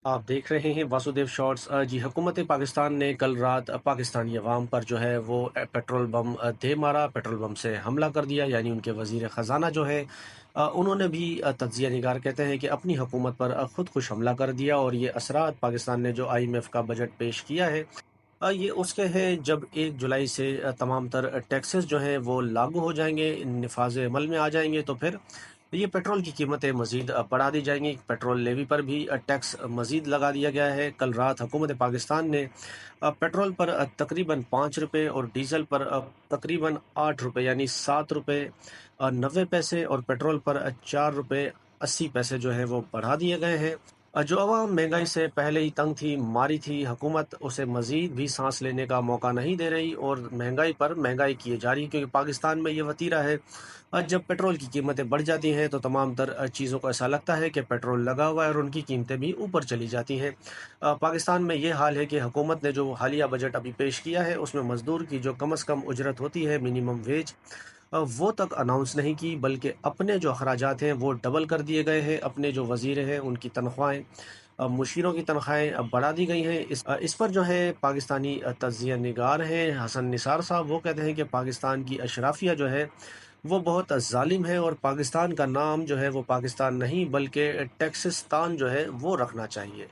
आप देख रहे हैं वासुदेव शॉर्ट्स। जी, हुकूमत पाकिस्तान ने कल रात पाकिस्तानी अवाम पर जो है वो पेट्रोल बम दे मारा, पेट्रोल बम से हमला कर दिया। यानी उनके वज़ीर ख़ज़ाना जो है उन्होंने भी तज्ज़िया निगार कहते हैं कि अपनी हुकूमत पर खुद कुश हमला कर दिया। और ये असरात पाकिस्तान ने जो IMF का बजट पेश किया है ये उसके हैं जब 1 जुलाई से तमाम तर टैक्सेस जो हैं वो लागू हो जाएंगे, नफाज अमल में आ जाएंगे, तो फिर ये पेट्रोल की कीमतें मज़ीद बढ़ा दी जाएंगी। पेट्रोल लेवी पर भी टैक्स मज़ीद लगा दिया गया है। कल रात हुकूमत पाकिस्तान ने पेट्रोल पर तकरीबन 5 रुपये और डीज़ल पर तकरीबन 8 रुपये यानी 7 रुपये 90 पैसे और पेट्रोल पर 4 रुपये 80 पैसे जो है वो बढ़ा दिए गए हैं। जो अवाम महंगाई से पहले ही तंग थी, मारी थी, हुकूमत उसे मज़ीद भी सांस लेने का मौका नहीं दे रही और महंगाई पर महंगाई किए जा रही, क्योंकि पाकिस्तान में ये वतीरा है। जब पेट्रोल की कीमतें बढ़ जाती हैं तो तमाम तर चीज़ों को ऐसा लगता है कि पेट्रोल लगा हुआ है और उनकी कीमतें भी ऊपर चली जाती हैं। पाकिस्तान में ये हाल है कि हुकूमत ने जो हालिया बजट अभी पेश किया है उसमें मज़दूर की जो कम अज़ कम उजरत होती है, मिनिमम वेज, वो तक अनाउंस नहीं की, बल्कि अपने जो अखराजात हैं वो डबल कर दिए गए हैं। अपने जो वज़ीर हैं उनकी तनख्वाहें, मुशीरों की तनख्वाहें बढ़ा दी गई हैं। इस पर जो है पाकिस्तानी तज्ज़िया निगार हैं हसन निसार साहब, वो कहते हैं कि पाकिस्तान की अशराफिया जो है वो बहुत ज़ालिम है और पाकिस्तान का नाम जो है वो पाकिस्तान नहीं बल्कि टेक्सिस्तान जो है वो रखना चाहिए।